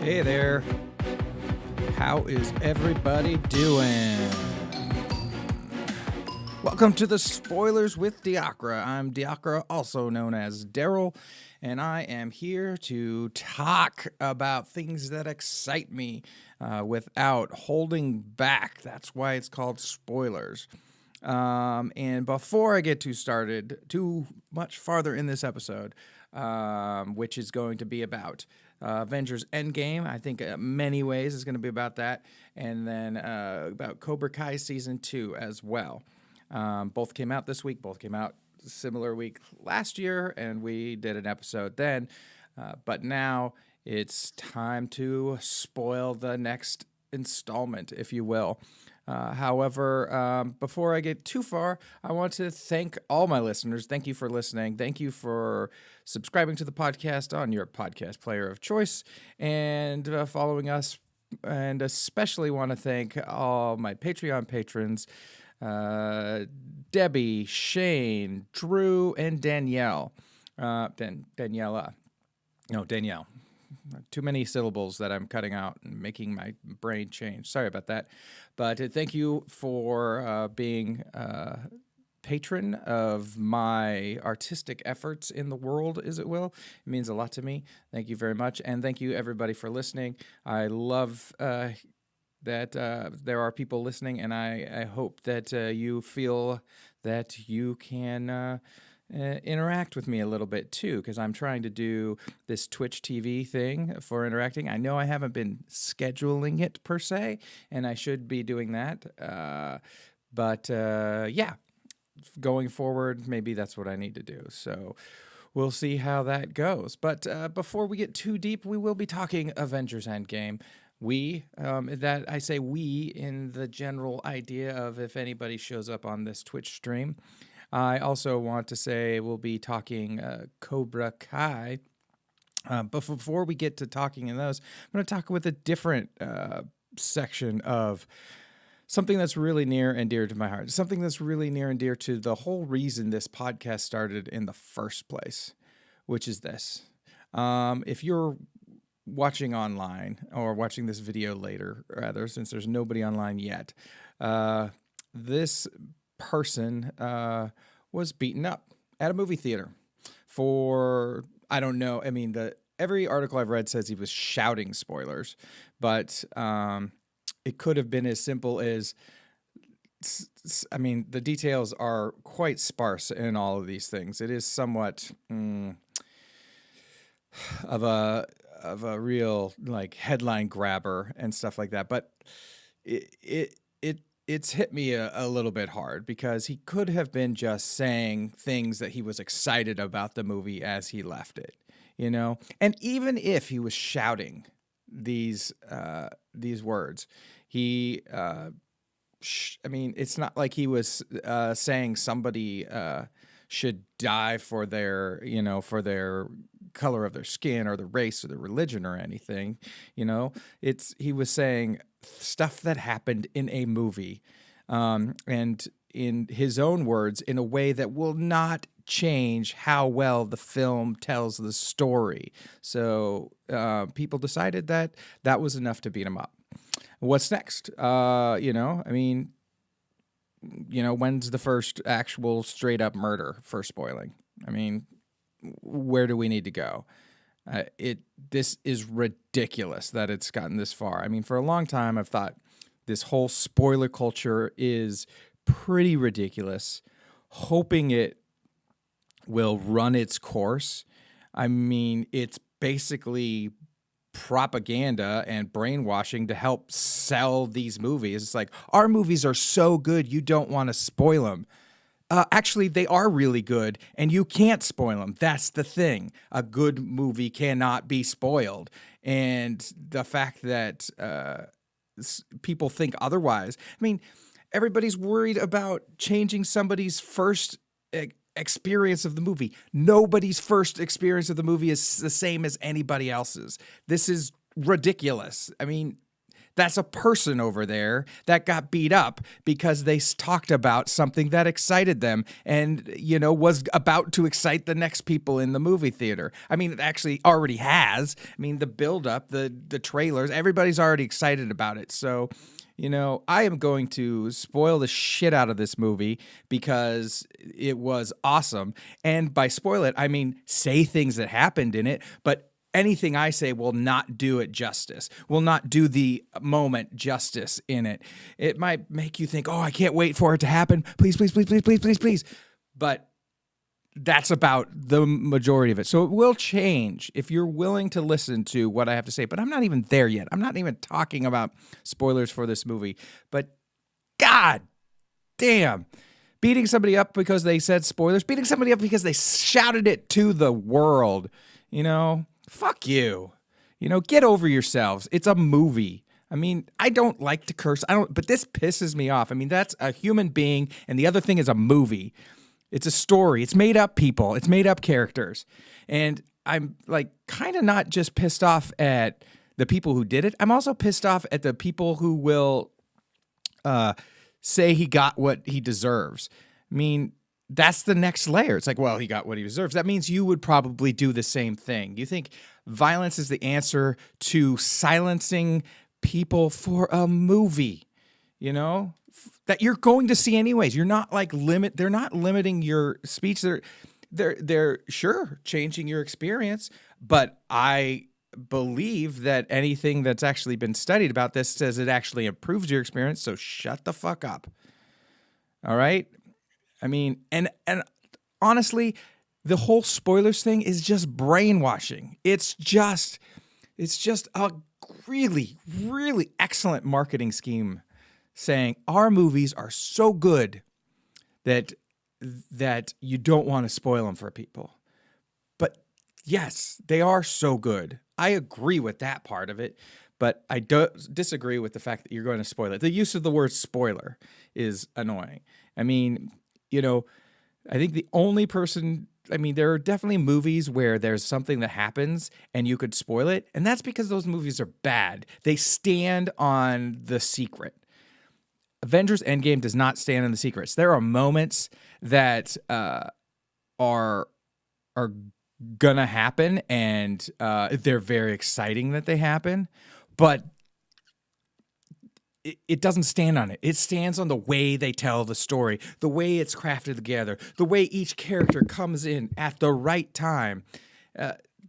Hey there. How is everybody doing? Welcome to the Spoilers with Diacre. I'm Diacre, also known as Daryl, and I am here to talk about things that excite me without holding back. That's why it's called spoilers. And before I get too much farther in this episode, which is going to be about Avengers Endgame, I think many ways is going to be about that, and then about Cobra Kai Season 2 as well. Both came out this week, both came out similar week last year, and we did an episode then. But now it's time to spoil the next installment, if you will. However, before I get too far, I want to thank all my listeners. Thank you for listening. Thank you for subscribing to the podcast on your podcast player of choice and following us. And especially want to thank all my Patreon patrons, Debbie, Shane, Drew, and Danielle. Daniela. No, Danielle. Too many syllables that I'm cutting out and making my brain change. Sorry about that. But thank you for being a patron of my artistic efforts in the world, as it will. It means a lot to me. Thank you very much. And thank you, everybody, for listening. I love that there are people listening, and I hope that you feel that you can interact with me a little bit too, because I'm trying to do this Twitch TV thing for interacting. I know I haven't been scheduling it per se, and I should be doing that. But yeah, going forward, maybe that's what I need to do. So we'll see how that goes. But before we get too deep, we will be talking Avengers Endgame. That I say we in the general idea of if anybody shows up on this Twitch stream. I also want to say we'll be talking Cobra Kai. But before we get to talking in those, I'm going to talk with a different section of something that's really near and dear to my heart. Something that's really near and dear to the whole reason this podcast started in the first place, which is this. If you're watching online or watching this video later, rather, since there's nobody online yet, this person was beaten up at a movie theater for, I don't know, I mean, every article I've read says he was shouting spoilers, but it could have been as simple as, I mean, the details are quite sparse in all of these things. It is somewhat of a real like headline grabber and stuff like that, but it's hit me a little bit hard because he could have been just saying things that he was excited about the movie as he left it, you know? And even if he was shouting these words, I mean, it's not like he was saying somebody should die for their, for their color of their skin or the race or the religion or anything, he was saying stuff that happened in a movie, and in his own words, in a way that will not change how well the film tells the story. So people decided that was enough to beat him up. What's next? I mean, when's the first actual straight up murder for spoiling? I mean, where do we need to go? This is ridiculous that it's gotten this far. I mean, for a long time, I've thought this whole spoiler culture is pretty ridiculous, hoping it will run its course. I mean, it's basically propaganda and brainwashing to help sell these movies. It's like, our movies are so good, you don't want to spoil them. Actually, they are really good, and you can't spoil them. That's the thing. A good movie cannot be spoiled. And the fact that people think otherwise. I mean, everybody's worried about changing somebody's first experience of the movie. Nobody's first experience of the movie is the same as anybody else's. This is ridiculous. I mean, That's a person over there that got beat up because they talked about something that excited them and, was about to excite the next people in the movie theater. I mean, it actually already has. I mean, the build-up, the trailers, everybody's already excited about it. So, I am going to spoil the shit out of this movie because it was awesome. And by spoil it, I mean say things that happened in it, but anything I say will not do it justice, will not do the moment justice in it. It might make you think, oh, I can't wait for it to happen. Please, please, please, please, please, please, please. But that's about the majority of it. So it will change if you're willing to listen to what I have to say. But I'm not even there yet. I'm not even talking about spoilers for this movie. But God damn. Beating somebody up because they said spoilers, beating somebody up because they shouted it to the world, fuck you. Get over yourselves. It's a movie. I mean, I don't like to curse. But this pisses me off. I mean, that's a human being, and the other thing is a movie. It's a story. It's made up people. It's made up characters. And I'm kind of not just pissed off at the people who did it. I'm also pissed off at the people who will say he got what he deserves. I mean, that's the next layer. It's well, he got what he deserves. That means you would probably do the same thing. You think violence is the answer to silencing people for a movie, that you're going to see anyways. You're not they're not limiting your speech. They're sure changing your experience, but I believe that anything that's actually been studied about this says it actually improves your experience. So shut the fuck up. All right. I mean, and honestly, the whole spoilers thing is just brainwashing. It's just a really, really excellent marketing scheme saying our movies are so good that you don't want to spoil them for people. But yes, they are so good. I agree with that part of it, but I disagree with the fact that you're going to spoil it. The use of the word spoiler is annoying. I mean, I think the only person, there are definitely movies where there's something that happens and you could spoil it, and that's because those movies are bad. They stand on the secret. Avengers Endgame does not stand on the secrets. There are moments that are gonna happen, and they're very exciting that they happen, but it doesn't stand on it. It stands on the way they tell the story, the way it's crafted together, the way each character comes in at the right time.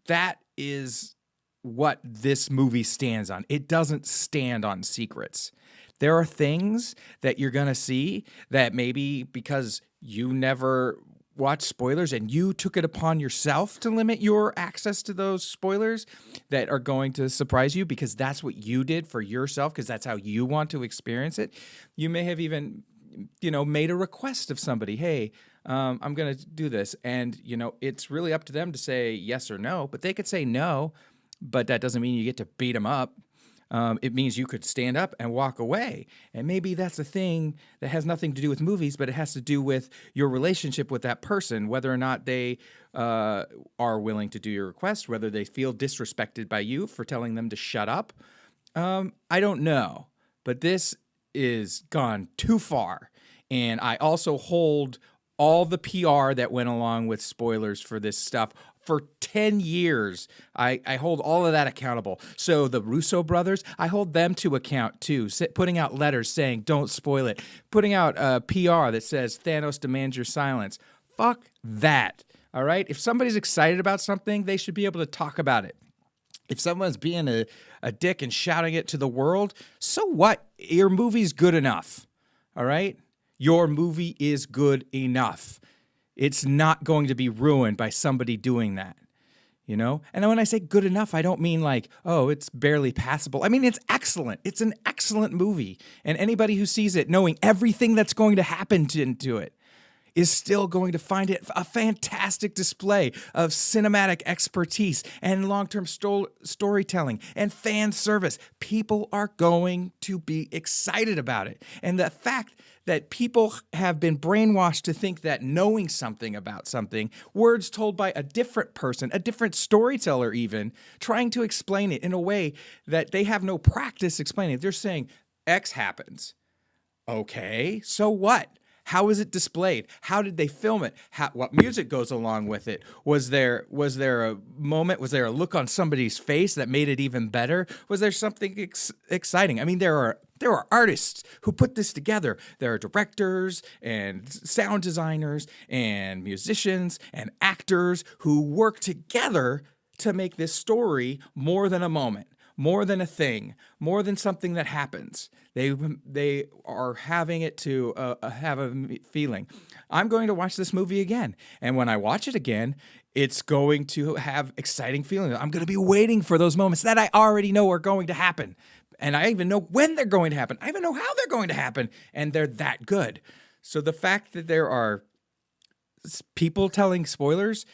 That is what this movie stands on. It doesn't stand on secrets. There are things that you're going to see that maybe because you never watch spoilers and you took it upon yourself to limit your access to those spoilers that are going to surprise you because that's what you did for yourself, because that's how you want to experience it. You may have even, made a request of somebody, hey, I'm going to do this. And, it's really up to them to say yes or no, but they could say no, but that doesn't mean you get to beat them up. It means you could stand up and walk away. And maybe that's a thing that has nothing to do with movies, but it has to do with your relationship with that person, whether or not they are willing to do your request, whether they feel disrespected by you for telling them to shut up. I don't know, but this is gone too far. And I also hold all the PR that went along with spoilers for this stuff for 10 years. I hold all of that accountable. So the Russo brothers, I hold them to account too, putting out letters saying, don't spoil it, putting out PR that says Thanos demands your silence. Fuck that. All right. If somebody's excited about something, they should be able to talk about it. If someone's being a dick and shouting it to the world, so what? Your movie's good enough. All right. Your movie is good enough. It's not going to be ruined by somebody doing that, And when I say good enough, I don't mean oh, it's barely passable. I mean, it's excellent. It's an excellent movie. And anybody who sees it knowing everything that's going to happen to it, is still going to find it a fantastic display of cinematic expertise and long-term storytelling and fan service. People are going to be excited about it. And the fact that people have been brainwashed to think that knowing something about something, words told by a different person, a different storyteller even, trying to explain it in a way that they have no practice explaining it. They're saying X happens. Okay, so what? How is it displayed? How did they film it? What music goes along with it? Was there a moment? Was there a look on somebody's face that made it even better? Was there something exciting? I mean, there are artists who put this together. There are directors and sound designers and musicians and actors who work together to make this story more than a moment, more than a thing, more than something that happens. They are having it to have a feeling. I'm going to watch this movie again, and when I watch it again, it's going to have exciting feelings. I'm going to be waiting for those moments that I already know are going to happen, and I even know when they're going to happen. I even know how they're going to happen, and they're that good. So the fact that there are people telling spoilers,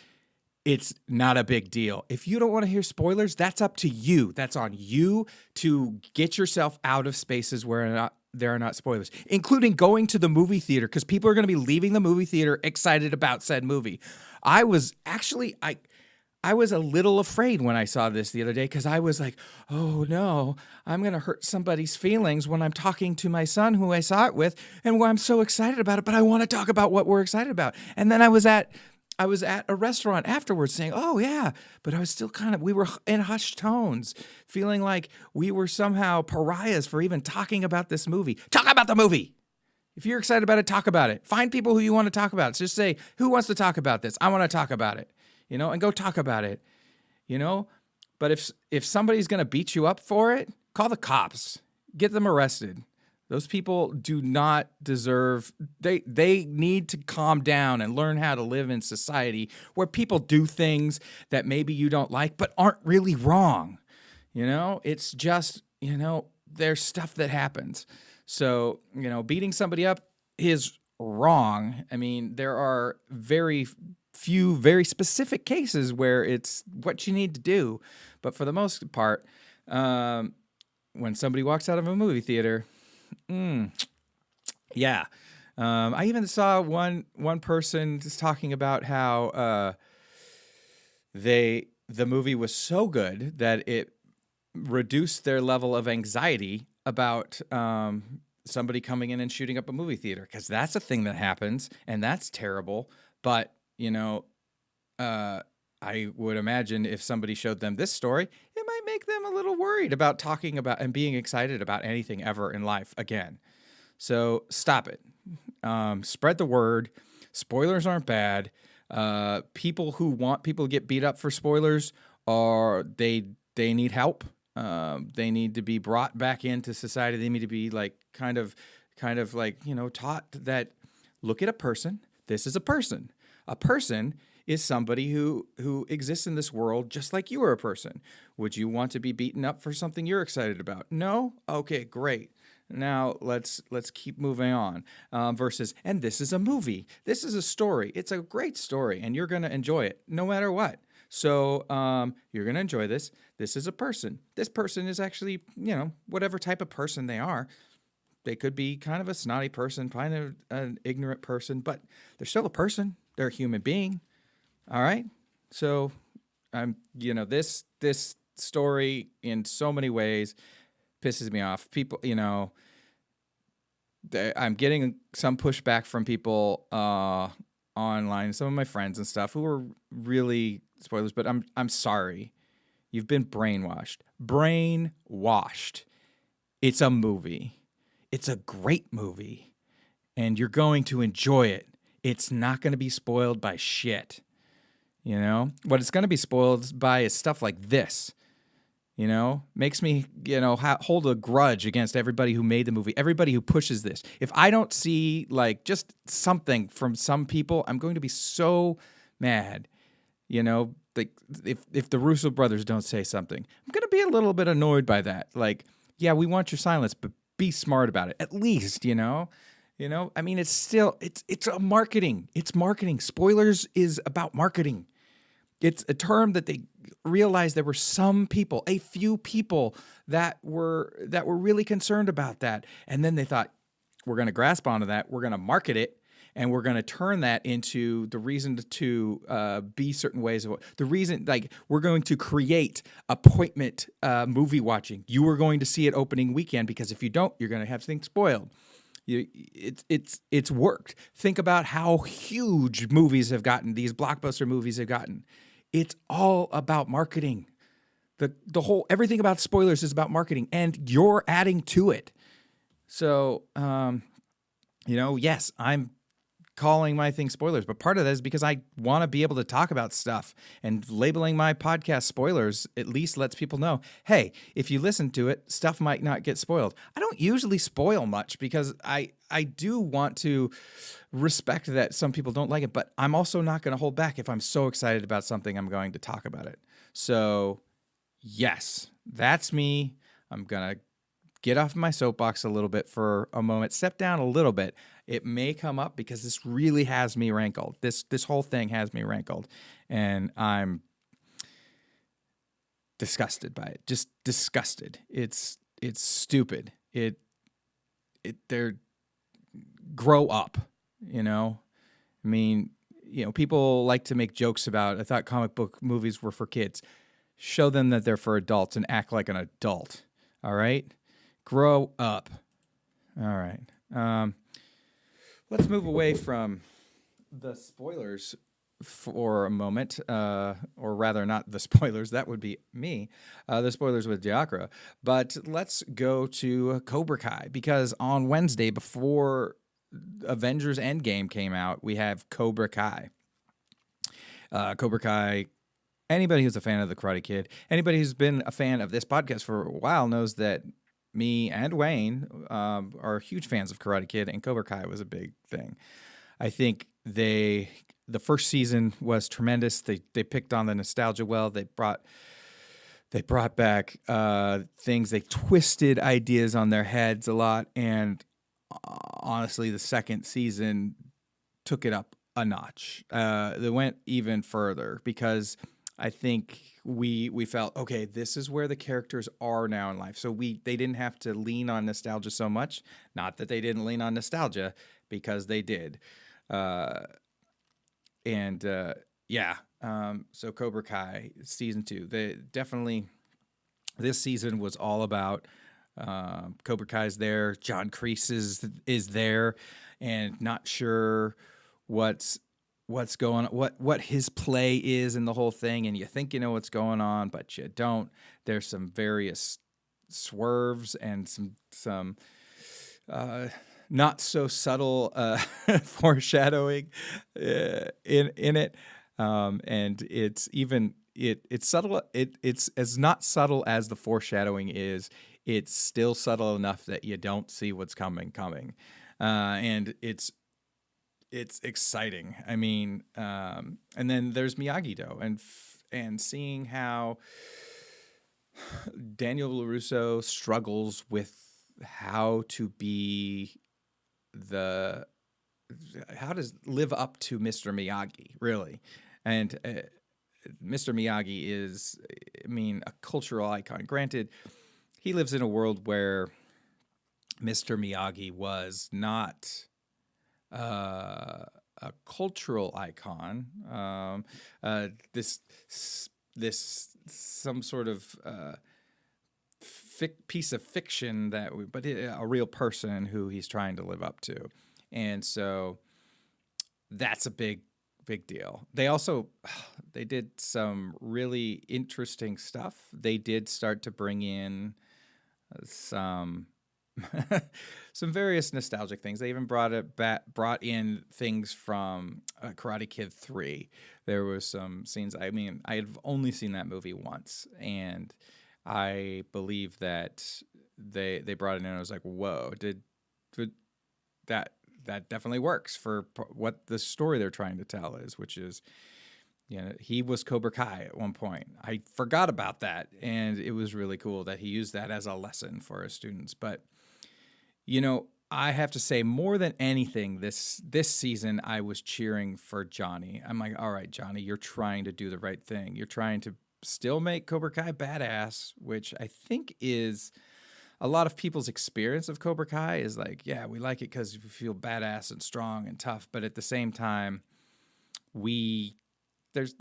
it's not a big deal. If you don't want to hear spoilers, that's up to you. That's on you to get yourself out of spaces where there are not spoilers, including going to the movie theater, because people are going to be leaving the movie theater excited about said movie. I was a little afraid when I saw this the other day, because I was like, oh no, I'm going to hurt somebody's feelings when I'm talking to my son who I saw it with, and I'm so excited about it, but I want to talk about what we're excited about. And then I was at a restaurant afterwards saying, oh yeah, but I was still we were in hushed tones, feeling like we were somehow pariahs for even talking about this movie. Talk about the movie. If you're excited about it, talk about it. Find people who you want to talk about. Just say, who wants to talk about this? I want to talk about it, and go talk about it, But if somebody's going to beat you up for it, call the cops. Get them arrested. Those people do not deserve, they need to calm down and learn how to live in society where people do things that maybe you don't like but aren't really wrong. It's just, there's stuff that happens. So, beating somebody up is wrong. I mean, there are very few, very specific cases where it's what you need to do. But for the most part, when somebody walks out of a movie theater, yeah. I even saw one person just talking about how the movie was so good that it reduced their level of anxiety about somebody coming in and shooting up a movie theater, because that's a thing that happens and that's terrible. But I would imagine if somebody showed them this story, it might make them a little worried about talking about and being excited about anything ever in life again. So stop it. Spread the word. Spoilers aren't bad. People who want people to get beat up for spoilers they need help. They need to be brought back into society. They need to be kind of taught that, look at a person. This is a person. A person is somebody who exists in this world just like you are a person. Would you want to be beaten up for something you're excited about? No? Okay, great. Now let's keep moving on. Versus, and this is a movie. This is a story. It's a great story, and you're going to enjoy it no matter what. So you're going to enjoy this. This is a person. This person is actually, whatever type of person they are. They could be kind of a snotty person, kind of an ignorant person, but they're still a person. They're a human being. All right. So this story in so many ways pisses me off. People, I'm getting some pushback from people online, some of my friends and stuff who are really spoilers, but I'm sorry. You've been brainwashed. Brainwashed. It's a movie. It's a great movie, and you're going to enjoy it. It's not going to be spoiled by shit. What it's going to be spoiled by is stuff like this. Makes me, hold a grudge against everybody who made the movie, everybody who pushes this. If I don't see just something from some people, I'm going to be so mad. If the Russo brothers don't say something, I'm going to be a little bit annoyed by that. Yeah, we want your silence, but be smart about it. At least, I mean, it's a marketing. It's marketing. Spoilers is about marketing. It's a term that they realized there were some people, a few people that were really concerned about that. And then they thought, we're going to grasp onto that. We're going to market it, and we're going to turn that into the reason to be certain ways of the reason. Like, we're going to create appointment movie watching. You are going to see it opening weekend, because if you don't, you're going to have things spoiled. It's worked. Think about how huge movies have gotten. These blockbuster movies have gotten. It's all about marketing. The whole everything about spoilers is about marketing, and you're adding to it. So, yes, I'm calling my thing spoilers, but part of that is because I want to be able to talk about stuff, and labeling my podcast spoilers at least lets people know, hey, if you listen to it, stuff might not get spoiled. I don't usually spoil much because I do want to respect that some people don't like it, but I'm also not going to hold back. If I'm so excited about something, I'm going to talk about it. So yes, that's me. I'm going to get off my soapbox a little bit for a moment, step down a little bit. It may come up because this really has me rankled. This whole thing has me rankled, and I'm disgusted by it. Just disgusted. It's stupid. They're grow up, I mean, people like to make jokes about, I thought comic book movies were for kids. Show them that they're for adults and act like an adult. All right? Grow up. All right. Let's move away from the spoilers for a moment, or rather, not the spoilers. That would be me. The spoilers with Diacre. But let's go to Cobra Kai, because on Wednesday, before Avengers Endgame came out, we have Cobra Kai. Cobra Kai. Anybody who's a fan of the Karate Kid, anybody who's been a fan of this podcast for a while knows that me and Wayne are huge fans of Karate Kid, and Cobra Kai was a big thing. I think the first season was tremendous. They picked on the nostalgia well. They brought back things. They twisted ideas on their heads a lot, and honestly, the second season took it up a notch. They went even further because I think we felt, okay, this is where the characters are now in life. So they didn't have to lean on nostalgia so much. Not that they didn't lean on nostalgia, because they did. So Cobra Kai season 2, this season was all about Cobra Kai's there. John Kreese is there, and not sure what's going on, what his play is in the whole thing, and you think you know what's going on, but you don't. There's some various swerves and some not so subtle foreshadowing in it, and it's subtle. It's as not subtle as the foreshadowing is. It's still subtle enough that you don't see what's coming, and it's exciting. I mean, and then there's Miyagi-Do, and seeing how Daniel LaRusso struggles with how to live up to Mr. Miyagi, really. And Mr. Miyagi is, a cultural icon. Granted, he lives in a world where Mr. Miyagi was not a cultural icon. This some sort of piece of fiction but a real person who he's trying to live up to, and so that's a big deal. They did some really interesting stuff. They did start to bring in some various nostalgic things. They even brought in things from Karate Kid 3. There was some scenes. I've only seen that movie once, and I believe that they brought it in. And I was like, whoa! Did that definitely works for what the story they're trying to tell is, which is, he was Cobra Kai at one point. I forgot about that, and it was really cool that he used that as a lesson for his students. But I have to say, more than anything, this season, I was cheering for Johnny. I'm like, all right, Johnny, you're trying to do the right thing. You're trying to still make Cobra Kai badass, which I think is a lot of people's experience of Cobra Kai is like, yeah, we like it because we feel badass and strong and tough, but at the same time, we there's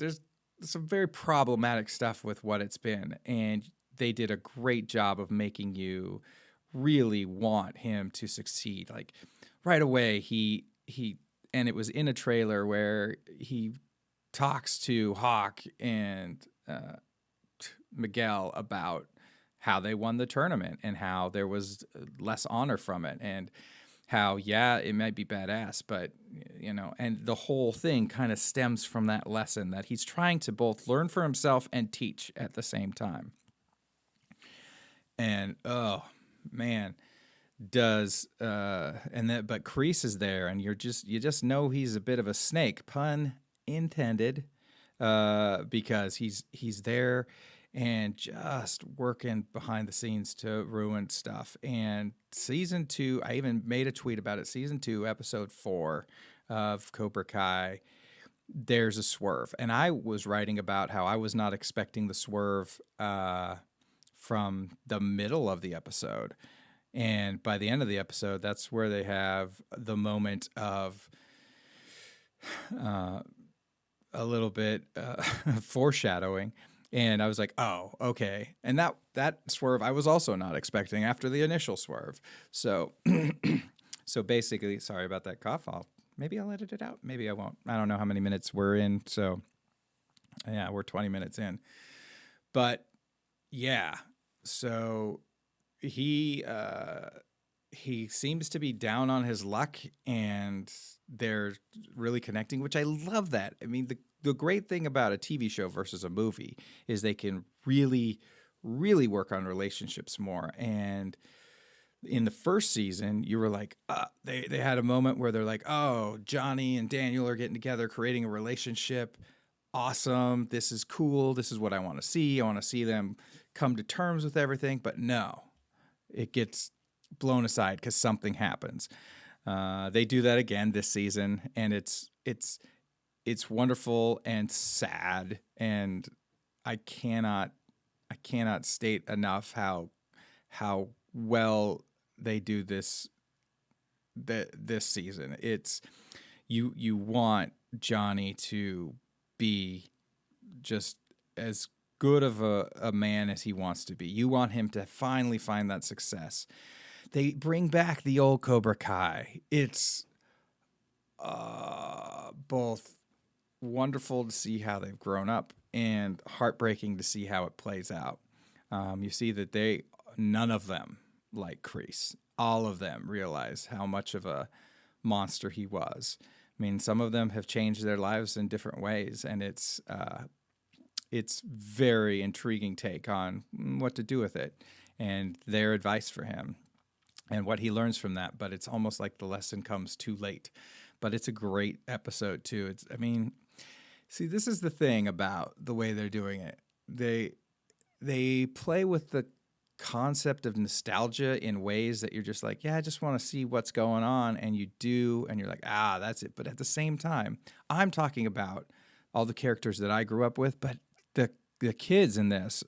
some very problematic stuff with what it's been, and they did a great job of making you really want him to succeed. Like right away, he and it was in a trailer where he talks to Hawk and Miguel about how they won the tournament and how there was less honor from it, and how, yeah, it might be badass, but and the whole thing kind of stems from that lesson that he's trying to both learn for himself and teach at the same time. And oh man, does and that but Kreese is there, and you just know he's a bit of a snake, pun intended, because he's there and just working behind the scenes to ruin stuff. And season 2, I even made a tweet about it. Season 2, episode 4 of Cobra Kai, there's a swerve, and I was writing about how I was not expecting the swerve from the middle of the episode. And by the end of the episode, that's where they have the moment of a little bit foreshadowing. And I was like, oh, okay. And that swerve I was also not expecting after the initial swerve. So so basically, sorry about that cough. Maybe I'll edit it out. Maybe I won't. I don't know how many minutes we're in. So yeah, we're 20 minutes in. But yeah, so he seems to be down on his luck, and they're really connecting, which I love that. I mean, the great thing about a TV show versus a movie is they can really, really work on relationships more. And in the first season, you were like, they had a moment where they're like, oh, Johnny and Daniel are getting together, creating a relationship. Awesome. This is cool. This is what I want to see. I want to see them come to terms with everything. But no, it gets blown aside because something happens. They do that again this season, and it's wonderful and sad, and I cannot state enough how well they do this season. It's you want Johnny to be just as good of a man as he wants to be. You want him to finally find that success. They bring back the old Cobra Kai. It's both wonderful to see how they've grown up and heartbreaking to see how it plays out. You see that none of them like Kreese. All of them realize how much of a monster he was. I mean, some of them have changed their lives in different ways, and it's very intriguing take on what to do with it and their advice for him and what he learns from that. But it's almost like the lesson comes too late. But it's a great episode too. See, this is the thing about the way they're doing it. They play with the concept of nostalgia in ways that you're just like, yeah, I just want to see what's going on, and you do, and you're like, that's it. But at the same time, I'm talking about all the characters that I grew up with, but the kids in this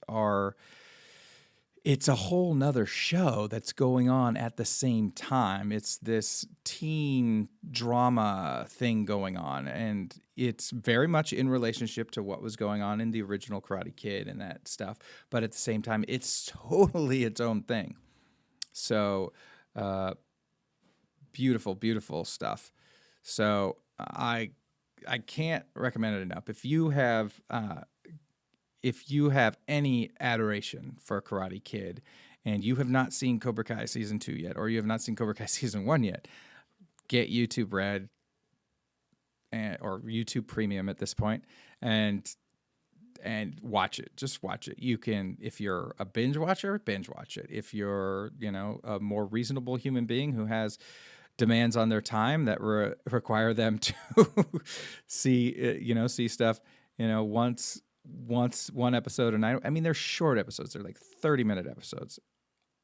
it's a whole nother show that's going on at the same time. It's this teen drama thing going on, and it's very much in relationship to what was going on in the original Karate Kid and that stuff. But at the same time, it's totally its own thing. So beautiful, beautiful stuff. So I can't recommend it enough. If you have any adoration for Karate Kid and you have not seen Cobra Kai Season 2 yet, or you have not seen Cobra Kai Season 1 yet, get YouTube Red or YouTube Premium at this point and watch it. Just watch it. You can, if you're a binge watcher, binge watch it. If you're, a more reasonable human being who has demands on their time that require them to see stuff, once one episode a night. I mean, they're short episodes. They're like 30-minute episodes.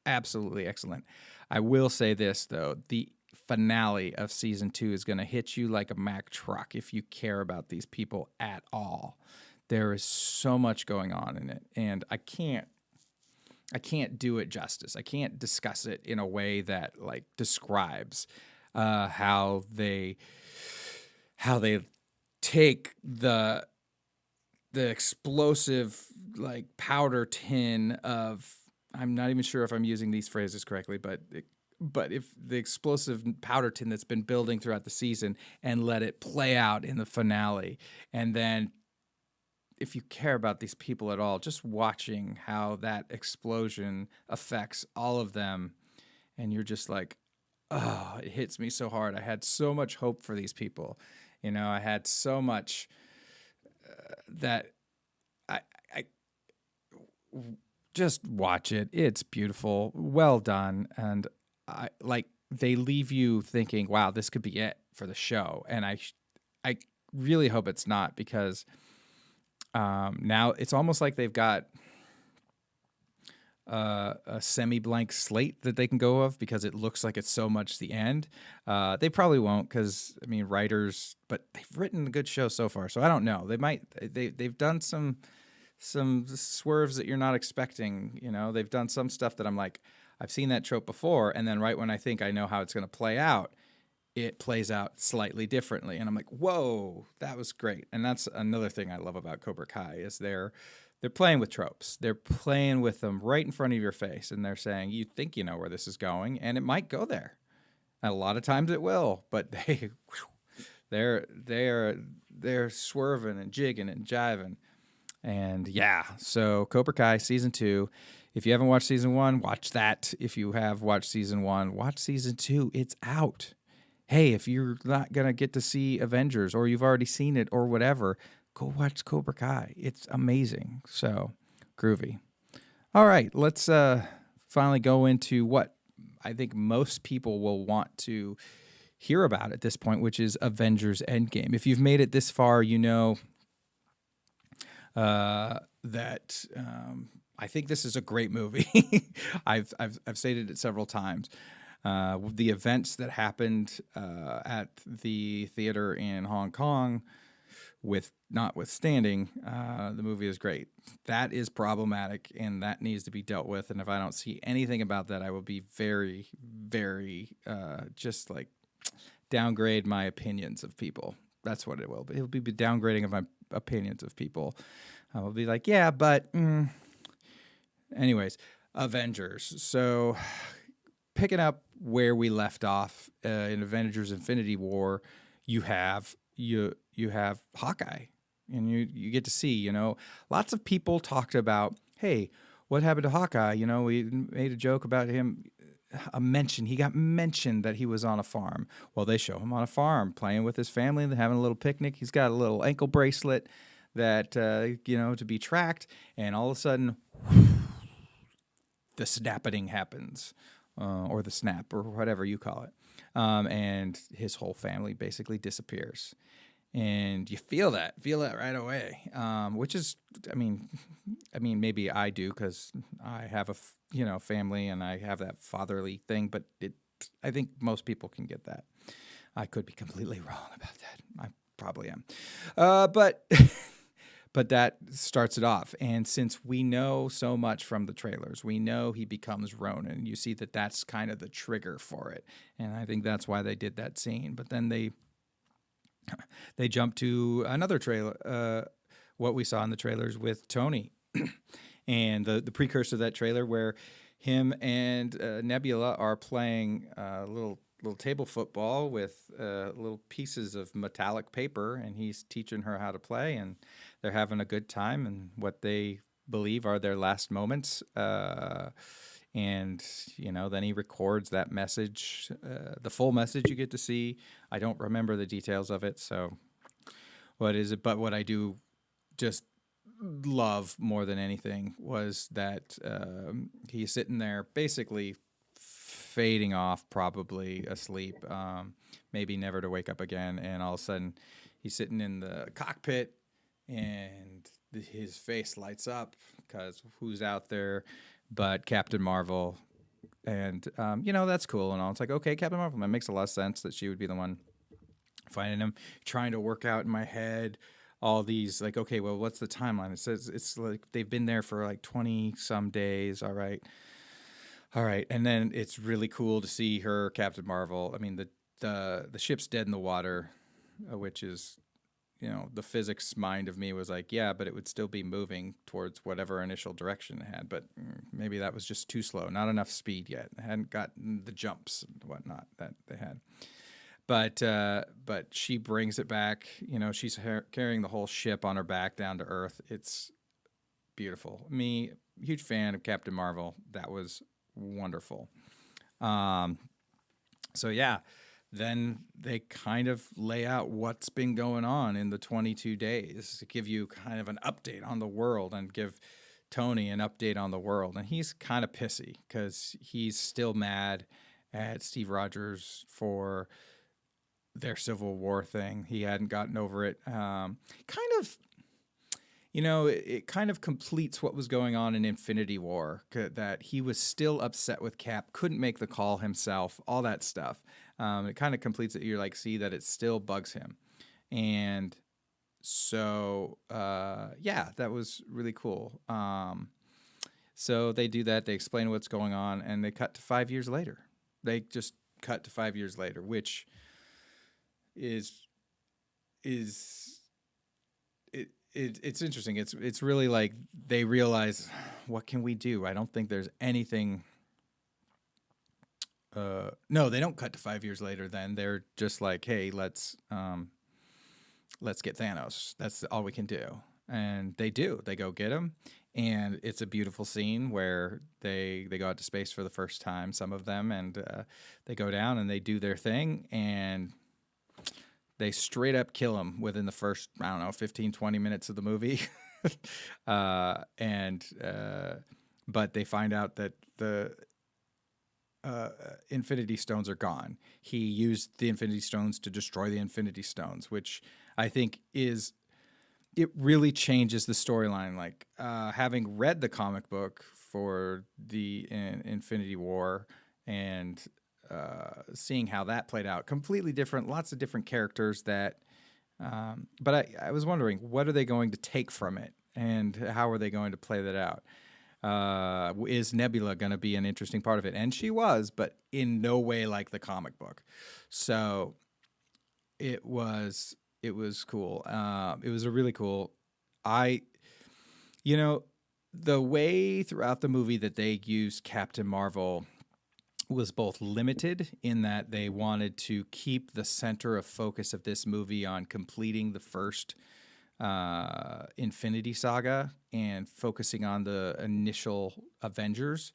absolutely excellent. I will say this though, the finale of season 2 is going to hit you like a Mack truck if you care about these people at all. There is so much going on in it, and I can't do it justice. I can't discuss it in a way that like describes how they take the explosive like powder tin of, I'm not even sure if I'm using these phrases correctly, but if the explosive powder tin that's been building throughout the season and let it play out in the finale. And then if you care about these people at all, just watching how that explosion affects all of them, and you're just like, oh, it hits me so hard. I had so much hope for these people. I had so much that I just watch it. It's beautiful, well done, and they leave you thinking, "Wow, this could be it for the show." And I really hope it's not, because now it's almost like they've got a semi-blank slate that they can go of, because it looks like it's so much the end. They probably won't, because writers, but they've written a good show so far. So I don't know. They've done some swerves that you're not expecting. They've done some stuff that I'm like, I've seen that trope before, and then right when I think I know how it's going to play out, it plays out slightly differently, and I'm like, whoa, that was great. And that's another thing I love about Cobra Kai, is they're playing with tropes. They're playing with them right in front of your face, and they're saying, you think you know where this is going, and it might go there. And a lot of times it will, but they're swerving and jigging and jiving. And yeah, so Cobra Kai season 2. If you haven't watched season 1, watch that. If you have watched season 1, watch season 2. It's out. Hey, if you're not going to get to see Avengers, or you've already seen it or whatever, go watch Cobra Kai. It's amazing. So groovy. All right, let's finally go into what I think most people will want to hear about at this point, which is Avengers Endgame. If you've made it this far, you know that I think this is a great movie. I've stated it several times. The events that happened at the theater in Hong Kong, with notwithstanding, the movie is great. That is problematic, and that needs to be dealt with. And if I don't see anything about that, I will be very, very just like downgrade my opinions of people. That's what it will be. It'll be downgrading of my opinions of people. I will be like, yeah, but anyways, Avengers. So picking up where we left off in Avengers Infinity War, you have Hawkeye, and you get to see, lots of people talked about, hey, what happened to Hawkeye? We made a joke about him, he got mentioned that he was on a farm. Well, they show him on a farm playing with his family and having a little picnic. He's got a little ankle bracelet that, to be tracked, and all of a sudden, the snapping happens, or the snap, or whatever you call it. And his whole family basically disappears. And you feel that right away, which is, maybe I do, because I have a family and I have that fatherly thing, but I think most people can get that. I could be completely wrong about that. I probably am. But that starts it off. And since we know so much from the trailers, we know he becomes Ronin. You see that that's kind of the trigger for it. And I think that's why they did that scene. But then they jump to another trailer, what we saw in the trailers with Tony, and the precursor to that trailer where him and Nebula are playing little table football with little pieces of metallic paper, and he's teaching her how to play, and they're having a good time and what they believe are their last moments. And, then he records that message, the full message you get to see. I don't remember the details of it, so what is it? But what I do just love more than anything was that he's sitting there basically fading off, probably asleep, maybe never to wake up again. And all of a sudden he's sitting in the cockpit and his face lights up, because who's out there but Captain Marvel, And that's cool and all. It's like, okay, Captain Marvel, that makes a lot of sense that she would be the one finding him. Trying to work out in my head all these, like, okay, well, what's the timeline? It says it's like they've been there for like 20 some days. All right. And then it's really cool to see her, Captain Marvel. I mean, the ship's dead in the water, which is, the physics mind of me was like, yeah, but it would still be moving towards whatever initial direction it had. But maybe that was just too slow, not enough speed yet. It hadn't gotten the jumps and whatnot that they had. But she brings it back. She's carrying the whole ship on her back down to Earth. It's beautiful. Me, huge fan of Captain Marvel. That was wonderful. So yeah, then they kind of lay out what's been going on in the 22 days to give you kind of an update on the world and give Tony an update on the world. And he's kind of pissy because he's still mad at Steve Rogers for their Civil War thing. He hadn't gotten over it. It kind of completes what was going on in Infinity War, that he was still upset with Cap, couldn't make the call himself, all that stuff. It kind of completes it. You're like, see that it still bugs him. And so, that was really cool. So they do that. They explain what's going on, and they cut to 5 years later. They just cut to 5 years later, which is it's interesting. It's really like they realize, what can we do? I don't think there's anything. No, they don't cut to 5 years later. Then they're just like, hey, let's get Thanos. That's all we can do. And they do. They go get him, and it's a beautiful scene where they go out to space for the first time, some of them, and they go down and they do their thing, and they straight up kill him within the first, 15, 20 minutes of the movie. But they find out that the Infinity Stones are gone. He used the Infinity Stones to destroy the Infinity Stones, which I think it really changes the storyline. Like, having read the comic book for the Infinity War and seeing how that played out, completely different, lots of different characters that, but I was wondering, what are they going to take from it, and how are they going to play that out? Is Nebula going to be an interesting part of it? And she was, but in no way like the comic book. So it was cool. It was a really cool. The way throughout the movie that they used Captain Marvel was both limited in that they wanted to keep the center of focus of this movie on completing the first Infinity Saga and focusing on the initial Avengers.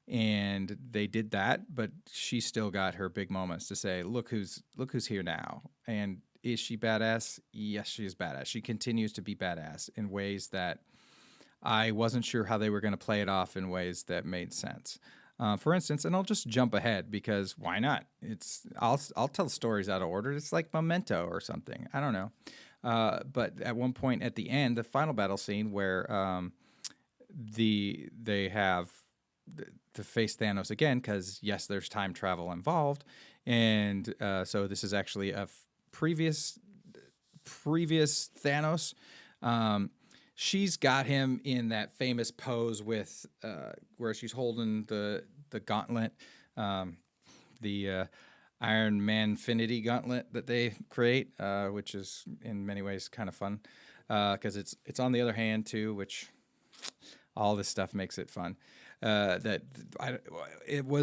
And they did that, but she still got her big moments to say, look who's here now. And is she badass? Yes, she is badass. She continues to be badass in ways that I wasn't sure how they were going to play it off in ways that made sense. For instance, and I'll just jump ahead because why not? I'll tell stories out of order. It's like Memento or something. I don't know. But at one point at the end, the final battle scene where they have to face Thanos again, because yes, there's time travel involved, and so this is actually a previous Thanos. She's got him in that famous pose with where she's holding the gauntlet, the Iron Man-finity gauntlet that they create, which is in many ways kind of fun because it's on the other hand too, which all this stuff makes it fun. Was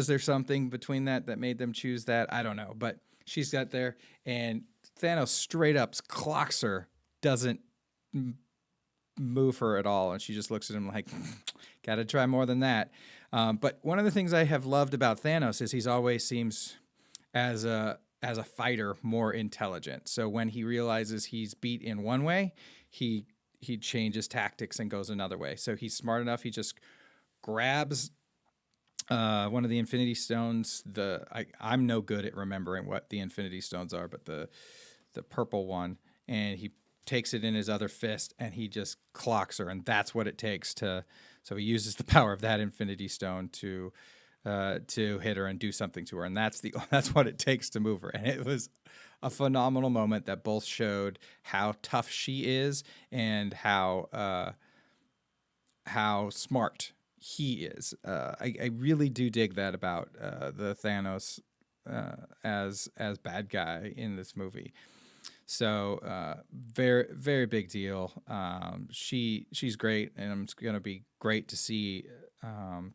there something between that made them choose that? I don't know, but she's got there, and Thanos straight up clocks her, doesn't move her at all, and she just looks at him like, gotta try more than that. But one of the things I have loved about Thanos is he's always seems as a fighter more intelligent. So when he realizes he's beat in one way, he changes tactics and goes another way. So he's smart enough. He just grabs one of the Infinity Stones. I'm no good at remembering what the Infinity Stones are, but the purple one, and he takes it in his other fist and he just clocks her, and that's what it takes to. So he uses the power of that Infinity Stone to to hit her and do something to her, and that's what it takes to move her. And it was a phenomenal moment that both showed how tough she is and how smart he is. I really do dig that about the Thanos as bad guy in this movie. So very very big deal. She's great, and it's gonna be great to see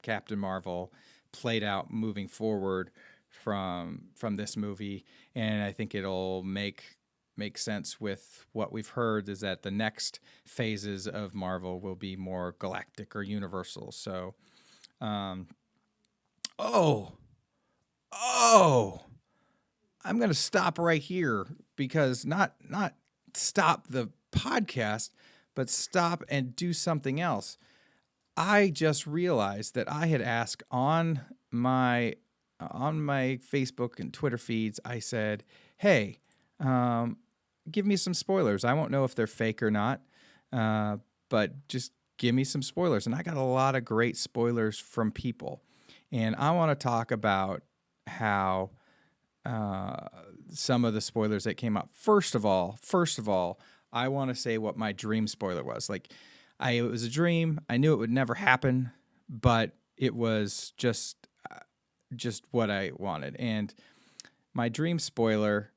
Captain Marvel played out moving forward from this movie, and I think it'll make sense with what we've heard is that the next phases of Marvel will be more galactic or universal. So, oh, I'm going to stop right here because not stop the podcast, but stop and do something else. I just realized that I had asked on my Facebook and Twitter feeds. I said, "Hey, give me some spoilers. I won't know if they're fake or not, but just give me some spoilers." And I got a lot of great spoilers from people, and I want to talk about how some of the spoilers that came up. First of all, I want to say what my dream spoiler was. Like, it was a dream. I knew it would never happen, but it was just what I wanted. And my dream spoiler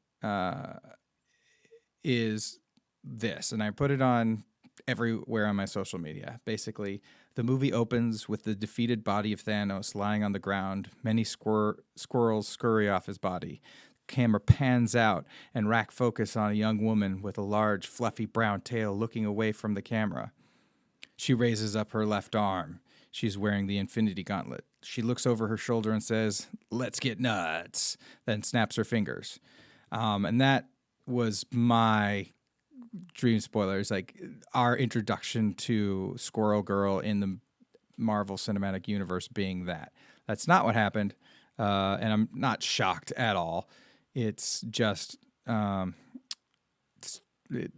is this, and I put it on everywhere on my social media. Basically, the movie opens with the defeated body of Thanos lying on the ground. Many squirrels scurry off his body. Camera pans out and rack focus on a young woman with a large, fluffy brown tail looking away from the camera. She raises up her left arm. She's wearing the Infinity Gauntlet. She looks over her shoulder and says, "Let's get nuts," then snaps her fingers. And that was my dream spoiler. It's like our introduction to Squirrel Girl in the Marvel Cinematic Universe being that. That's not what happened, and I'm not shocked at all. It's just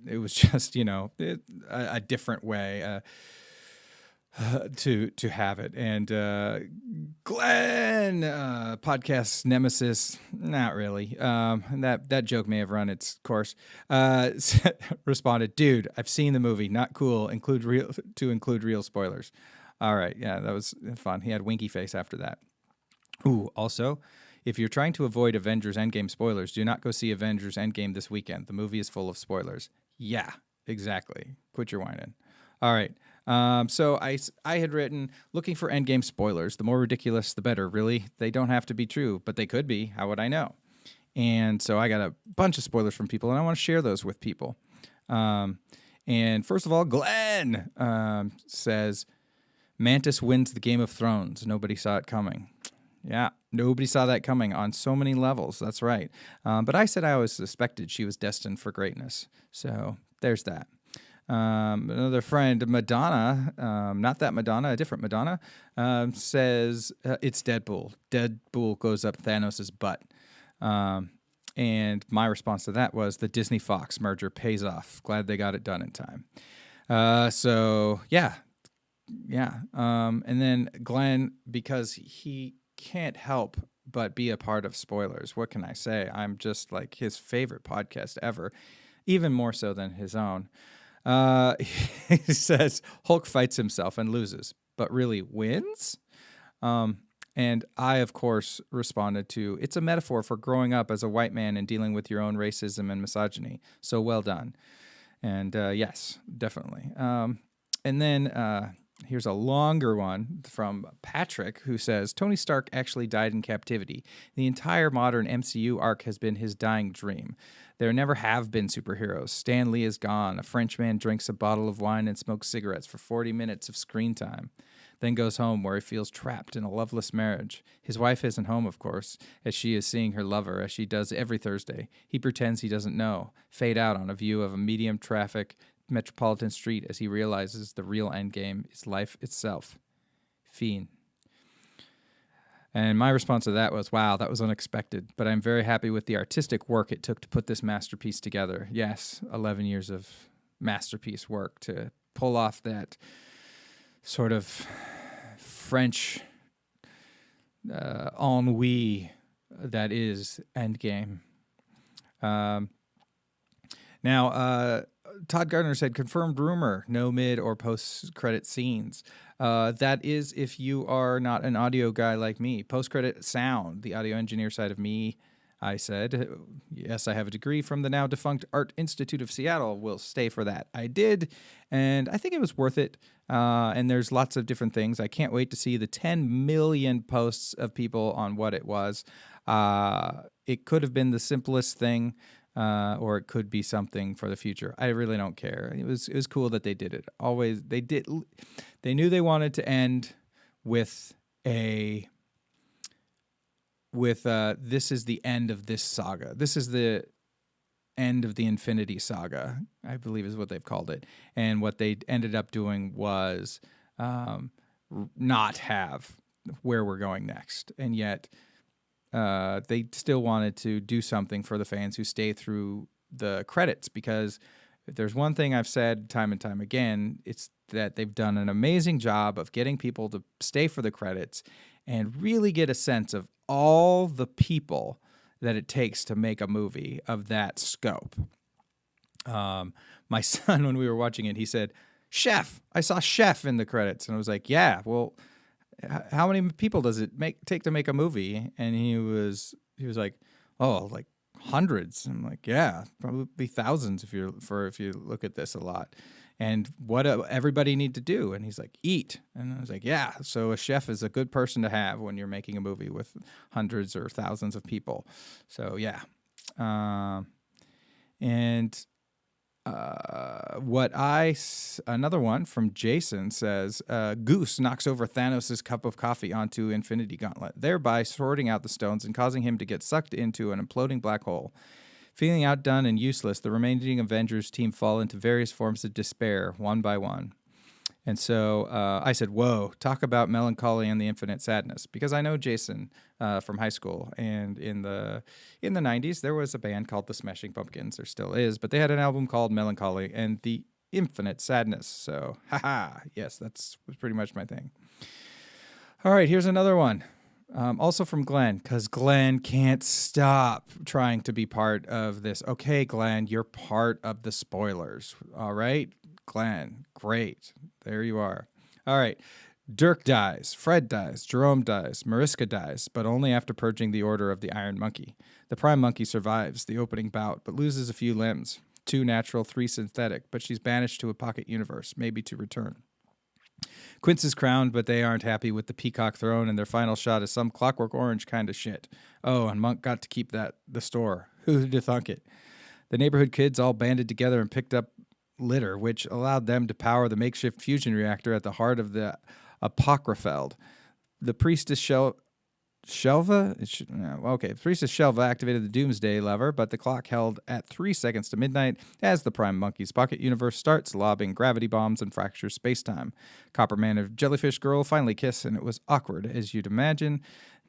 it was just a different way to have it. And Glenn, podcast nemesis, not really. That joke may have run its course. Responded, "Dude, I've seen the movie. Not cool. Include real spoilers." All right, yeah, that was fun. He had winky face after that. Ooh, also, if you're trying to avoid Avengers Endgame spoilers, do not go see Avengers Endgame this weekend. The movie is full of spoilers. Yeah, exactly. Quit your whining. All right. So I had written, looking for Endgame spoilers. The more ridiculous, the better. Really, they don't have to be true, but they could be. How would I know? And so I got a bunch of spoilers from people, and I want to share those with people. And first of all, Glenn says, "Mantis wins the Game of Thrones. Nobody saw it coming." Yeah, nobody saw that coming on so many levels. That's right. But I said I always suspected she was destined for greatness. So there's that. Another friend, Madonna, not that Madonna, a different Madonna, says it's Deadpool. Deadpool goes up Thanos' butt. And my response to that was the Disney-Fox merger pays off. Glad they got it done in time. So, yeah. And then Glenn, because he can't help but be a part of spoilers. What can I say? I'm just like his favorite podcast ever, even more so than his own. He says Hulk fights himself and loses, but really wins. And I, of course, responded to, "It's a metaphor for growing up as a white man and dealing with your own racism and misogyny. So well done." And yes, definitely. And then here's a longer one from Patrick, who says, "Tony Stark actually died in captivity. The entire modern MCU arc has been his dying dream. There never have been superheroes. Stan Lee is gone. A Frenchman drinks a bottle of wine and smokes cigarettes for 40 minutes of screen time. Then goes home where he feels trapped in a loveless marriage. His wife isn't home, of course, as she is seeing her lover, as she does every Thursday. He pretends he doesn't know. Fade out on a view of a medium traffic metropolitan street as he realizes the real endgame is life itself. Fiend." And my response to that was, wow, that was unexpected, but I'm very happy with the artistic work it took to put this masterpiece together. Yes, 11 years of masterpiece work to pull off that sort of French ennui that is Endgame. Um, Now, Todd Gardner said, confirmed rumor, no mid or post credit scenes. That is if you are not an audio guy like me. Post credit sound, the audio engineer side of me, I said, yes, I have a degree from the now defunct Art Institute of Seattle. Will stay for that. I did, and I think it was worth it. And there's lots of different things. I can't wait to see the 10 million posts of people on what it was. It could have been the simplest thing. Or it could be something for the future. I really don't care. It was cool that they did it. Always they did. They knew they wanted to end with this is the end of this saga. This is the end of the Infinity Saga, I believe is what they've called it. And what they ended up doing was not have where we're going next, and yet. They still wanted to do something for the fans who stay through the credits, because if there's one thing I've said time and time again, it's that they've done an amazing job of getting people to stay for the credits and really get a sense of all the people that it takes to make a movie of that scope. My son, when we were watching it, he said, "Chef, I saw Chef in the credits." And I was like, yeah, well, how many people does it take to make a movie? And he was like, oh, like hundreds. I'm like, yeah, probably thousands if you look at this a lot. And what everybody need to do? And he's like, eat. And I was like, yeah. So a chef is a good person to have when you're making a movie with hundreds or thousands of people. So yeah, and. Another one from Jason says, Goose knocks over Thanos' cup of coffee onto Infinity Gauntlet, thereby sorting out the stones and causing him to get sucked into an imploding black hole. Feeling outdone and useless, the remaining Avengers team fall into various forms of despair, one by one. And so I said, whoa, talk about melancholy and the infinite sadness. Because I know Jason from high school. And in the 90s, there was a band called the Smashing Pumpkins. There still is. But they had an album called Melancholy and the Infinite Sadness. So, haha, yes, was pretty much my thing. All right, here's another one. Also from Glenn, because Glenn can't stop trying to be part of this. Okay, Glenn, you're part of the spoilers. All right, Glenn, great. There you are. All right. Dirk dies. Fred dies. Jerome dies. Mariska dies, but only after purging the Order of the Iron Monkey. The Prime Monkey survives the opening bout, but loses a few limbs. 2 natural, 3 synthetic, but she's banished to a pocket universe, maybe to return. Quince is crowned, but they aren't happy with the Peacock Throne, and their final shot is some Clockwork Orange kind of shit. Oh, and Monk got to keep the store. Who'd have thunk it? The neighborhood kids all banded together and picked up litter, which allowed them to power the makeshift fusion reactor at the heart of the Apocrypheld. The priestess Shelva activated the Doomsday lever, but the clock held at 3 seconds to midnight as the Prime Monkey's pocket universe starts lobbing gravity bombs and fractures space-time. Copperman and Jellyfish Girl finally kiss, and it was awkward, as you'd imagine.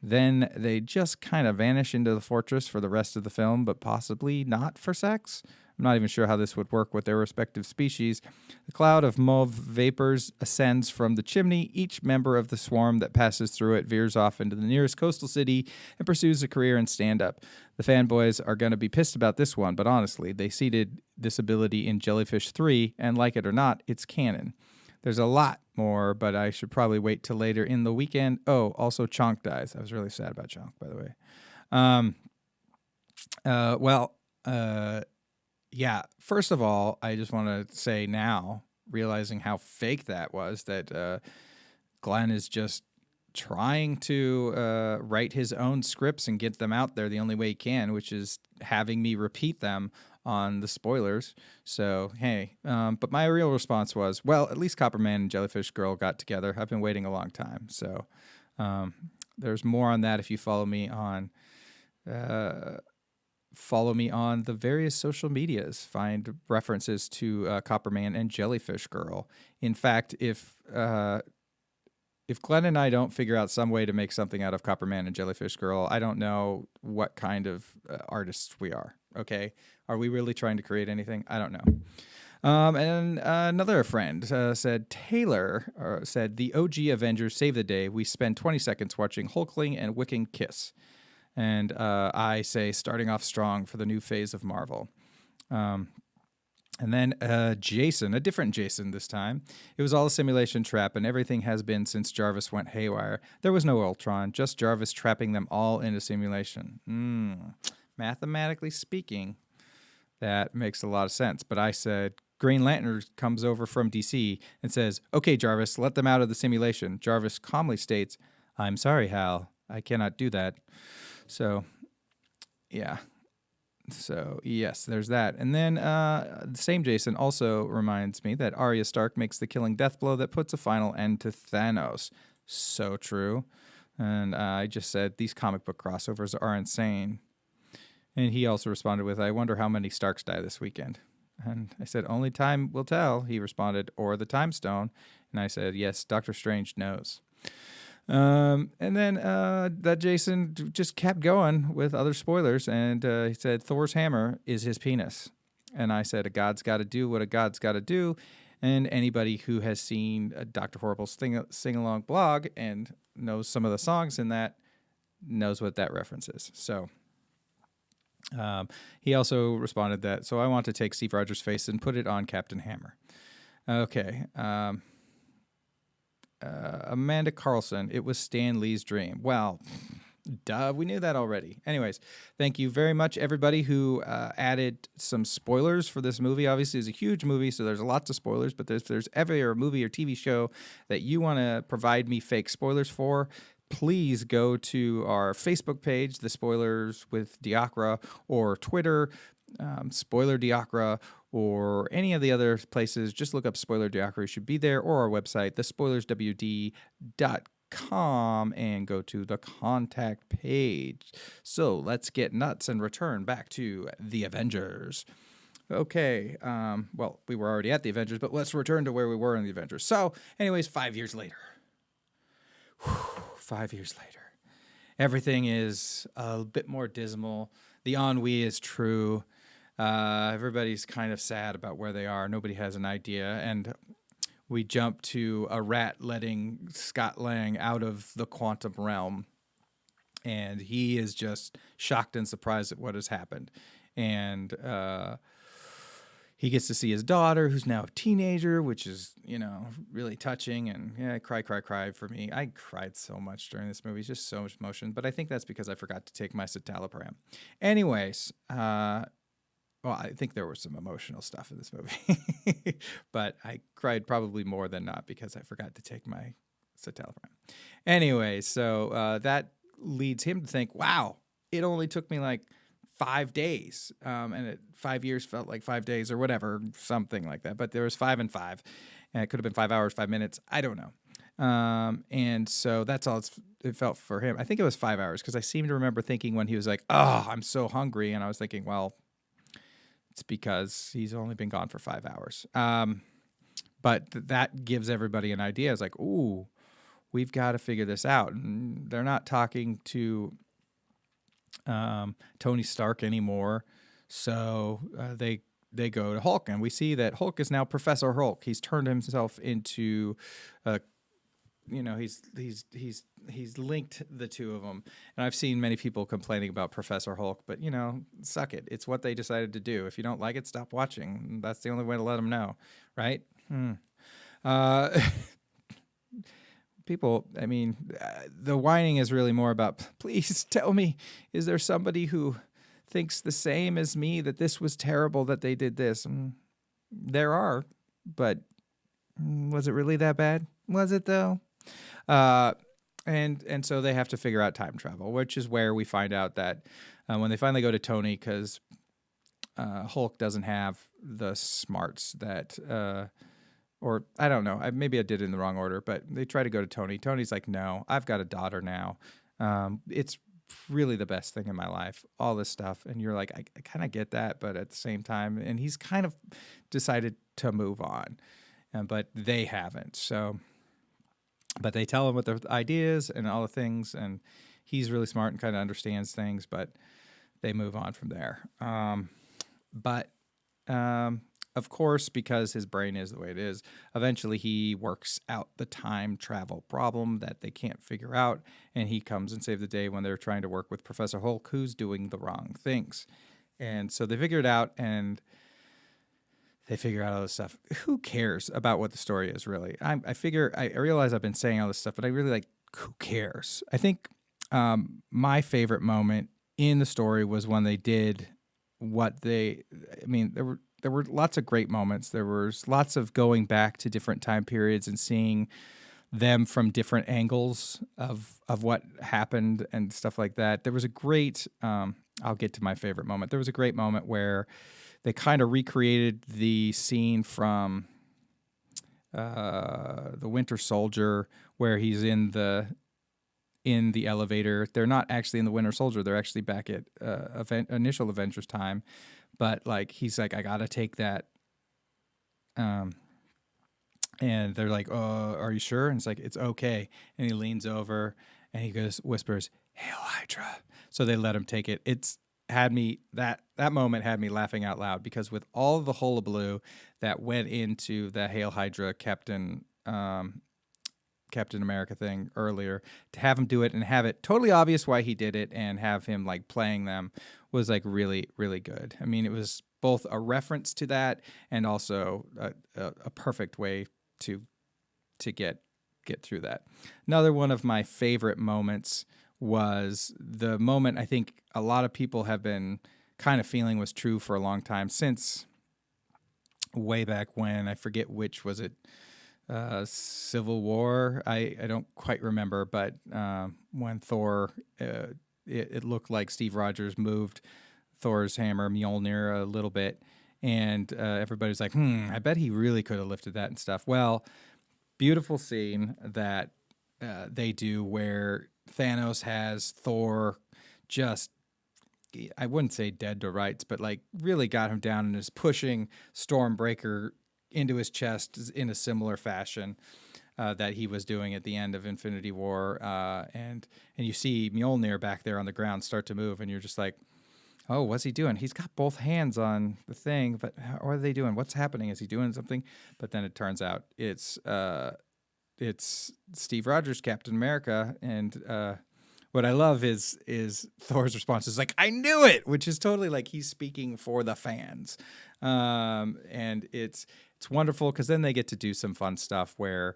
Then they just kind of vanish into the fortress for the rest of the film, but possibly not for sex. I'm not even sure how this would work with their respective species. The cloud of mauve vapors ascends from the chimney. Each member of the swarm that passes through it veers off into the nearest coastal city and pursues a career in stand-up. The fanboys are going to be pissed about this one, but honestly, they seeded this ability in Jellyfish 3, and like it or not, it's canon. There's a lot more, but I should probably wait till later in the weekend. Oh, also Chonk dies. I was really sad about Chonk, by the way. Yeah, first of all, I just want to say now, realizing how fake that was, that Glenn is just trying to write his own scripts and get them out there the only way he can, which is having me repeat them on the spoilers. So, hey, but my real response was, well, at least Copperman and Jellyfish Girl got together. I've been waiting a long time. So there's more on that if you follow me on the various social medias. Find references to Copperman and Jellyfish Girl. In fact, if Glenn and I don't figure out some way to make something out of Copperman and Jellyfish Girl, I don't know what kind of artists we are. Okay, are we really trying to create anything? I don't know. And another friend said, Taylor said, the OG Avengers save the day. We spend 20 seconds watching Hulkling and Wiccan kiss. And I say, starting off strong for the new phase of Marvel. And then Jason, a different Jason this time. It was all a simulation trap, and everything has been since Jarvis went haywire. There was no Ultron, just Jarvis trapping them all into simulation. Mathematically speaking, that makes a lot of sense. But I said, Green Lantern comes over from DC and says, okay, Jarvis, let them out of the simulation. Jarvis calmly states, I'm sorry, Hal. I cannot do that. So, yeah. So, yes, there's that. And then the same Jason also reminds me that Arya Stark makes the killing death blow that puts a final end to Thanos. So true. And I just said, these comic book crossovers are insane. And he also responded with, I wonder how many Starks die this weekend. And I said, only time will tell, he responded, or the time stone. And I said, yes, Doctor Strange knows. And then that Jason just kept going with other spoilers, and he said Thor's hammer is his penis. And I said, a god's got to do what a god's got to do. And anybody who has seen Dr. Horrible's sing-along blog and knows some of the songs in that knows what that reference is. So he also responded that, so I want to take Steve Rogers' face and put it on Captain Hammer. Okay. Amanda Carlson, it was Stan Lee's dream. Well, duh, we knew that already. Anyways, thank you very much, everybody who added some spoilers for this movie. Obviously, it's a huge movie, so there's lots of spoilers, but if there's ever a movie or TV show that you want to provide me fake spoilers for, please go to our Facebook page, The Spoilers with Diacre, or Twitter, Spoiler Diacre, or any of the other places. Just look up Spoiler Diacre. You should be there, or our website, thespoilerswd.com, and go to the contact page. So let's get nuts and return back to the Avengers. Okay, well, we were already at the Avengers, but let's return to where we were in the Avengers. So, anyways, 5 years later. 5 years later. Everything is a bit more dismal. The ennui is true. Everybody's kind of sad about where they are. Nobody has an idea. And we jump to a rat letting Scott Lang out of the quantum realm. And he is just shocked and surprised at what has happened. And he gets to see his daughter, who's now a teenager, which is, really touching. And yeah, cry for me. I cried so much during this movie. Just so much emotion. But I think that's because I forgot to take my citalopram. Anyways, well, I think there was some emotional stuff in this movie. But I cried probably more than not because I forgot to take my citalopram. Anyway, so that leads him to think, wow, it only took me like 5 days. And 5 years felt like 5 days or whatever, something like that. But there was 5 and 5. And it could have been 5 hours, 5 minutes. I don't know. And so that's all it felt for him. I think it was 5 hours because I seem to remember thinking when he was like, oh, I'm so hungry. And I was thinking, well, it's because he's only been gone for 5 hours. But that gives everybody an idea. It's like, ooh, we've got to figure this out. And they're not talking to Tony Stark anymore. So they go to Hulk, and we see that Hulk is now Professor Hulk. He's turned himself into he's linked the two of them. And I've seen many people complaining about Professor Hulk, but suck it. It's what they decided to do. If you don't like it, stop watching. That's the only way to let them know, right? People, I mean, the whining is really more about, please tell me, is there somebody who thinks the same as me that this was terrible that they did this? There are, but was it really that bad? Was it though? And so they have to figure out time travel, which is where we find out that when they finally go to Tony, because Hulk doesn't have the smarts that, or I don't know, maybe I did it in the wrong order, but they try to go to Tony. Tony's like, no, I've got a daughter now. It's really the best thing in my life, all this stuff. And you're like, I kind of get that, but at the same time, and he's kind of decided to move on, but they haven't. So, but they tell him what their ideas and all the things, and he's really smart and kind of understands things, but they move on from there. But of course, because his brain is the way it is, eventually he works out the time travel problem that they can't figure out, and he comes and saves the day when they're trying to work with Professor Hulk, who's doing the wrong things. And so they figure it out, and they figure out all this stuff. Who cares about what the story is, really? I realize I've been saying all this stuff, but I really like, who cares? I think my favorite moment in the story was when they did what they, I mean, there were lots of great moments. There was lots of going back to different time periods and seeing them from different angles of what happened and stuff like that. There was a great, I'll get to my favorite moment. There was a great moment where they kind of recreated the scene from the Winter Soldier, where he's in the elevator. They're not actually in the Winter Soldier. They're actually back at initial Avengers time. But like, he's like, I gotta take that. And they're like, are you sure? And it's like, it's okay. And he leans over and he whispers, "Hail Hydra." So they let him take it. It's had me, that moment had me laughing out loud, because with all the hullabaloo that went into the Hail Hydra Captain America thing earlier, to have him do it and have it totally obvious why he did it and have him like playing them was like really, really good. I mean, it was both a reference to that and also a perfect way to get through that. Another one of my favorite moments was the moment I think a lot of people have been kind of feeling was true for a long time, since way back when. I forget which, was it Civil War? I don't quite remember, but when Thor, it looked like Steve Rogers moved Thor's hammer Mjolnir a little bit, and everybody's like, I bet he really could have lifted that and stuff. Well, beautiful scene that they do where Thanos has Thor just, I wouldn't say dead to rights, but like really got him down and is pushing Stormbreaker into his chest in a similar fashion that he was doing at the end of Infinity War. And you see Mjolnir back there on the ground start to move, and you're just like, oh, what's he doing? He's got both hands on the thing, but what are they doing? What's happening? Is he doing something? But then it turns out it's Steve Rogers, Captain America, and what I love is Thor's response is like, "I knew it," which is totally like he's speaking for the fans, and it's wonderful, because then they get to do some fun stuff where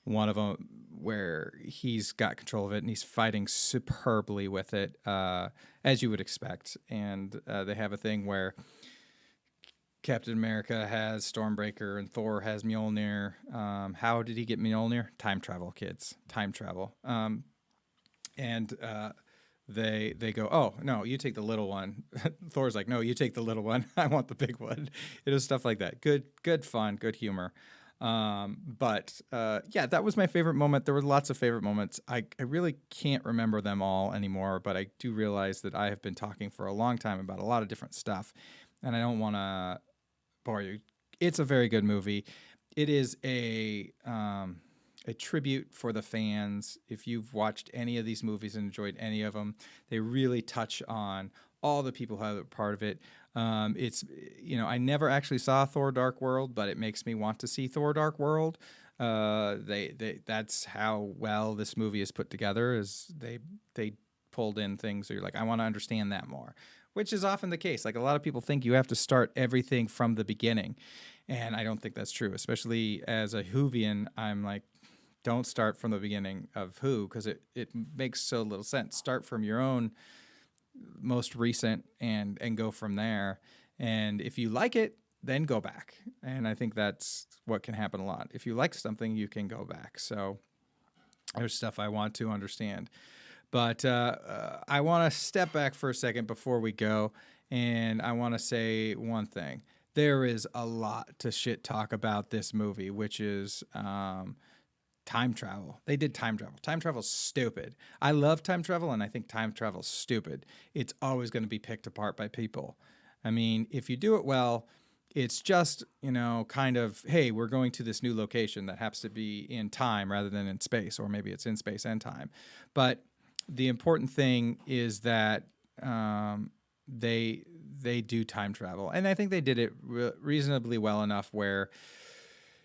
one of them, where he's got control of it and he's fighting superbly with it, as you would expect, and they have a thing where Captain America has Stormbreaker and Thor has Mjolnir. How did he get Mjolnir? Time travel, kids. Time travel. And they go, "Oh, no, you take the little one." Thor's like, "No, you take the little one. I want the big one." It was stuff like that. Good fun, good humor. But yeah, that was my favorite moment. There were lots of favorite moments. I really can't remember them all anymore, but I do realize that I have been talking for a long time about a lot of different stuff, and I don't want to bore you. It's a very good movie. It is a tribute for the fans. If you've watched any of these movies and enjoyed any of them, they really touch on all the people who are part of it. It's, I never actually saw Thor: Dark World, but it makes me want to see Thor: Dark World. That's how well this movie is put together. Is they pulled in things that you're like, I want to understand that more, which is often the case. Like, a lot of people think you have to start everything from the beginning, and I don't think that's true. Especially as a Whovian, I'm like, don't start from the beginning of Who, because it makes so little sense. Start from your own most recent and go from there. And if you like it, then go back. And I think that's what can happen a lot. If you like something, you can go back. So there's stuff I want to understand. But I want to step back for a second before we go, and I want to say one thing. There is a lot to shit talk about this movie, which is time travel. They did time travel. Time travel's stupid. I love time travel, and I think time travel's stupid. It's always going to be picked apart by people. I mean, if you do it well, it's just, kind of, hey, we're going to this new location that happens to be in time rather than in space, or maybe it's in space and time. But the important thing is that they they do time travel, and I think they did it reasonably well enough where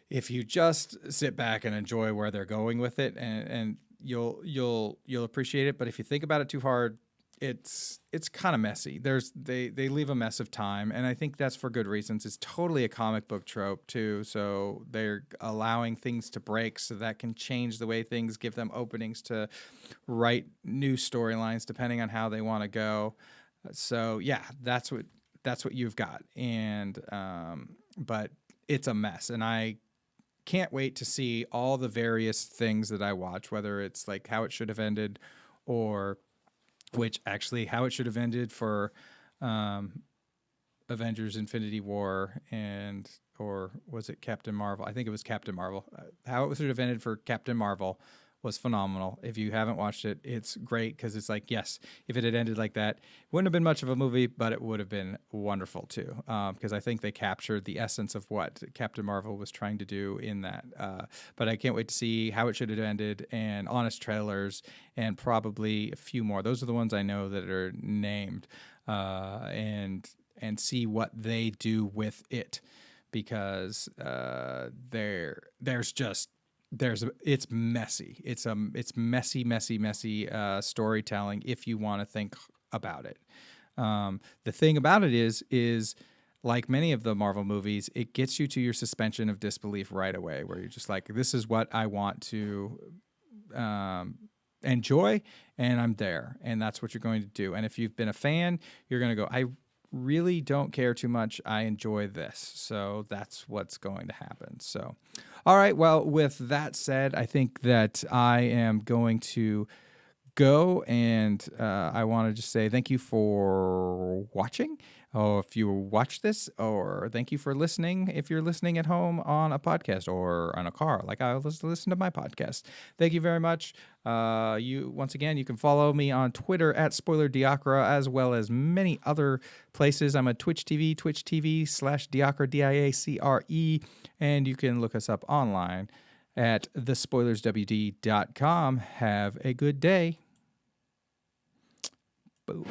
if you just sit back and enjoy where they're going with it, and you'll appreciate it. But if you think about it too hard, it's kind of messy. They leave a mess of time, and I think that's for good reasons. It's totally a comic book trope too, so they're allowing things to break so that can change the way things, give them openings to write new storylines depending on how they want to go. So yeah, that's what you've got, and but it's a mess, and I can't wait to see all the various things that I watch, whether it's like how it should have ended, or which actually how it should have ended for Avengers Infinity War, and or was it Captain Marvel? I think it was Captain Marvel. How it should have ended for Captain Marvel was phenomenal. If you haven't watched it, it's great because it's like, yes, if it had ended like that, it wouldn't have been much of a movie, but it would have been wonderful too. Because I think they captured the essence of what Captain Marvel was trying to do in that. But I can't wait to see how it should have ended, and honest trailers, and probably a few more. Those are the ones I know that are named, and see what they do with it, because it's messy. It's messy storytelling if you want to think about it. The thing about it is like many of the Marvel movies, it gets you to your suspension of disbelief right away, where you're just like, this is what I want to enjoy, and I'm there, and that's what you're going to do. And if you've been a fan, you're going to go, I really don't care too much. I enjoy this. So that's what's going to happen. So, all right. Well, with that said, I think that I am going to go, and I want to just say thank you for watching. Oh, if you watch this, or thank you for listening. If you're listening at home on a podcast or on a car, like I listen to my podcast. Thank you very much. Once again, you can follow me on Twitter at Spoiler Diacre, as well as many other places. I'm at Twitch TV/Diacre, Diacre, and you can look us up online at thespoilerswd.com. Have a good day. Boom.